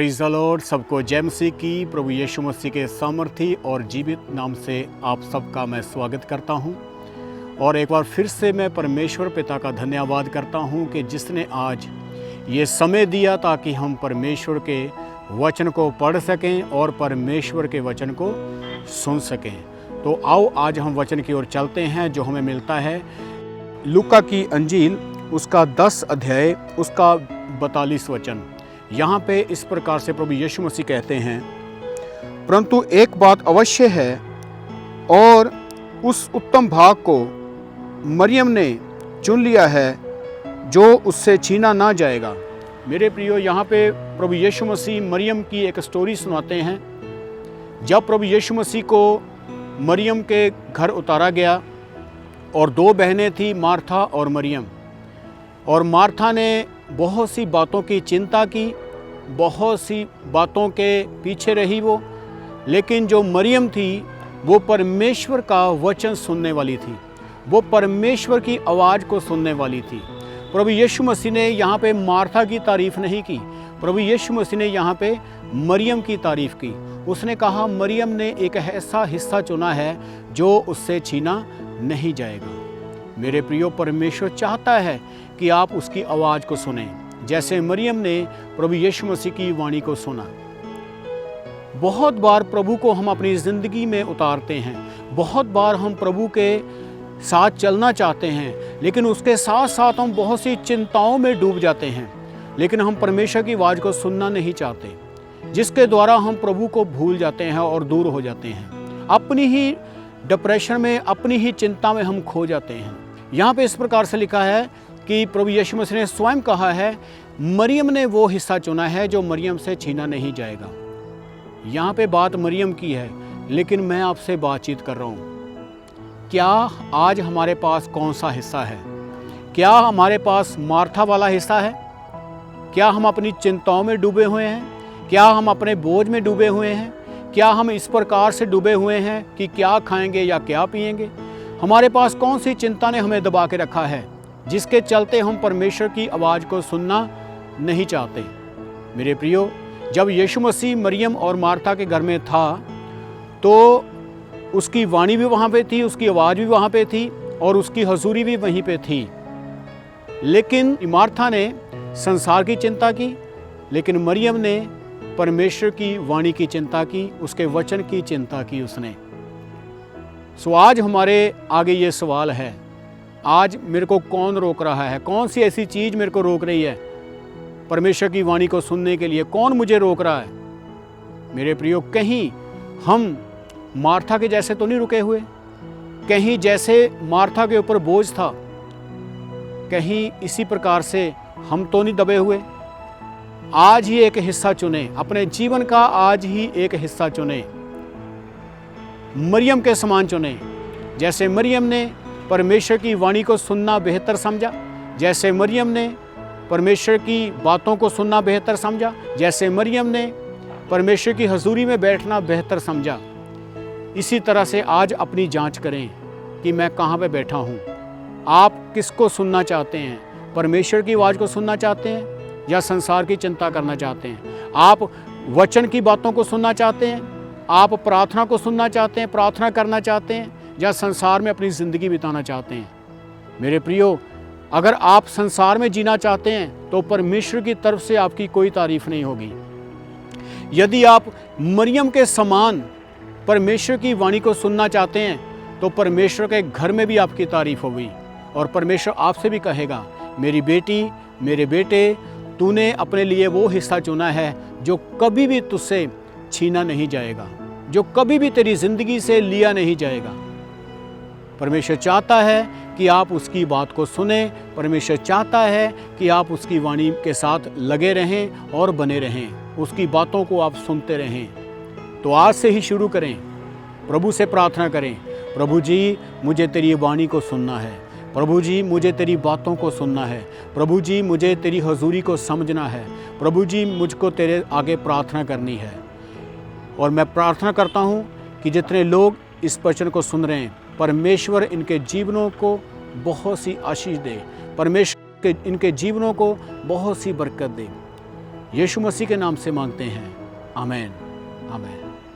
Praise the Lord. सबको जय मसीह की प्रभु यीशु मसीह के सामर्थी और जीवित नाम से आप सबका मैं स्वागत करता हूं। और एक बार फिर से मैं परमेश्वर पिता का धन्यवाद करता हूं कि जिसने आज ये समय दिया ताकि हम परमेश्वर के वचन को पढ़ सकें और परमेश्वर के वचन को सुन सकें। तो आओ आज हम वचन की ओर चलते हैं जो हमें मिलता है लूका की अंजील उसका 10 अध्याय उसका 42 वचन। यहाँ पे इस प्रकार से प्रभु यीशु मसीह कहते हैं, परंतु एक बात अवश्य है और उस उत्तम भाग को मरियम ने चुन लिया है जो उससे छीना ना जाएगा। मेरे प्रियो, यहाँ पे प्रभु यीशु मसीह मरियम की एक स्टोरी सुनाते हैं। जब प्रभु यीशु मसीह को मरियम के घर उतारा गया और 2 बहनें थी, मार्था और मरियम। और मार्था ने बहुत सी बातों की चिंता की, बहुत सी बातों के पीछे रही वो, लेकिन जो मरियम थी वो परमेश्वर का वचन सुनने वाली थी, वो परमेश्वर की आवाज़ को सुनने वाली थी। प्रभु यीशु मसीह ने यहाँ पे मार्था की तारीफ़ नहीं की, प्रभु यीशु मसीह ने यहाँ पे मरियम की तारीफ़ की। उसने कहा मरियम ने एक ऐसा हिस्सा चुना है जो उससे छीना नहीं जाएगा। मेरे प्रियो, परमेश्वर चाहता है कि आप उसकी आवाज़ को सुने, जैसे मरियम ने प्रभु यीशु मसीह की वाणी को सुना। बहुत बार प्रभु को हम अपनी ज़िंदगी में उतारते हैं, बहुत बार हम प्रभु के साथ चलना चाहते हैं, लेकिन उसके साथ साथ हम बहुत सी चिंताओं में डूब जाते हैं, लेकिन हम परमेश्वर की आवाज़ को सुनना नहीं चाहते, जिसके द्वारा हम प्रभु को भूल जाते हैं और दूर हो जाते हैं। अपनी ही डिप्रेशन में, अपनी ही चिंता में हम खो जाते हैं। यहाँ पे इस प्रकार से लिखा है कि प्रभु यीशु मसीह ने स्वयं कहा है, मरियम ने वो हिस्सा चुना है जो मरियम से छीना नहीं जाएगा। यहाँ पे बात मरियम की है, लेकिन मैं आपसे बातचीत कर रहा हूँ। क्या आज हमारे पास कौन सा हिस्सा है? क्या हमारे पास मार्था वाला हिस्सा है? क्या हम अपनी चिंताओं में डूबे हुए हैं? क्या हम अपने बोझ में डूबे हुए हैं? क्या हम इस प्रकार से डूबे हुए हैं कि क्या खाएंगे या क्या पिएंगे? हमारे पास कौन सी चिंता ने हमें दबा के रखा है जिसके चलते हम परमेश्वर की आवाज़ को सुनना नहीं चाहते? मेरे प्रियो, जब यीशु मसीह मरियम और मार्था के घर में था तो उसकी वाणी भी वहाँ पे थी, उसकी आवाज़ भी वहाँ पे थी और उसकी हजूरी भी वहीं पे थी। लेकिन मार्था ने संसार की चिंता की, लेकिन मरियम ने परमेश्वर की वाणी की चिंता की, उसके वचन की चिंता की उसने। सो आज हमारे आगे ये सवाल है, आज मेरे को कौन रोक रहा है? कौन सी ऐसी चीज़ मेरे को रोक रही है परमेश्वर की वाणी को सुनने के लिए? कौन मुझे रोक रहा है? मेरे प्रियो, कहीं हम मार्था के जैसे तो नहीं रुके हुए? कहीं जैसे मार्था के ऊपर बोझ था, कहीं इसी प्रकार से हम तो नहीं दबे हुए? आज ही एक हिस्सा चुने, अपने जीवन का आज ही एक हिस्सा चुने, मरियम के समान चुने। जैसे मरियम ने परमेश्वर की वाणी को सुनना बेहतर समझा, जैसे मरियम ने परमेश्वर की बातों को सुनना बेहतर समझा, जैसे मरियम ने परमेश्वर की हजूरी में बैठना बेहतर समझा, इसी तरह से आज अपनी जांच करें कि मैं कहाँ पे बैठा हूँ। आप किसको सुनना चाहते हैं? परमेश्वर की आवाज़ को सुनना चाहते हैं या संसार की चिंता करना चाहते हैं? आप वचन की बातों को सुनना चाहते हैं? आप प्रार्थना को सुनना चाहते हैं, प्रार्थना करना चाहते हैं, या संसार में अपनी ज़िंदगी बिताना चाहते हैं? मेरे प्रियो, अगर आप संसार में जीना चाहते हैं तो परमेश्वर की तरफ से आपकी कोई तारीफ़ नहीं होगी। यदि आप मरियम के समान परमेश्वर की वाणी को सुनना चाहते हैं तो परमेश्वर के घर में भी आपकी तारीफ़ होगी और परमेश्वर आपसे भी कहेगा, मेरी बेटी, मेरे बेटे, तूने अपने लिए वो हिस्सा चुना है जो कभी भी तुझसे छीना नहीं जाएगा, जो कभी भी तेरी ज़िंदगी से लिया नहीं जाएगा। परमेश्वर चाहता है कि आप उसकी बात को सुने, परमेश्वर चाहता है कि आप उसकी वाणी के साथ लगे रहें और बने रहें, उसकी बातों को आप सुनते रहें। तो आज से ही शुरू करें, प्रभु से प्रार्थना करें, प्रभु जी मुझे तेरी वाणी को सुनना है, प्रभु जी मुझे तेरी बातों को सुनना है, प्रभु जी मुझे तेरी हजूरी को समझना है, प्रभु जी मुझको तेरे आगे प्रार्थना करनी है। और मैं प्रार्थना करता हूँ कि जितने लोग इस वचन को सुन रहे हैं, परमेश्वर इनके जीवनों को बहुत सी आशीष दे, परमेश्वर इनके जीवनों को बहुत सी बरकत दे। यीशु मसीह के नाम से मांगते हैं, आमीन, आमीन।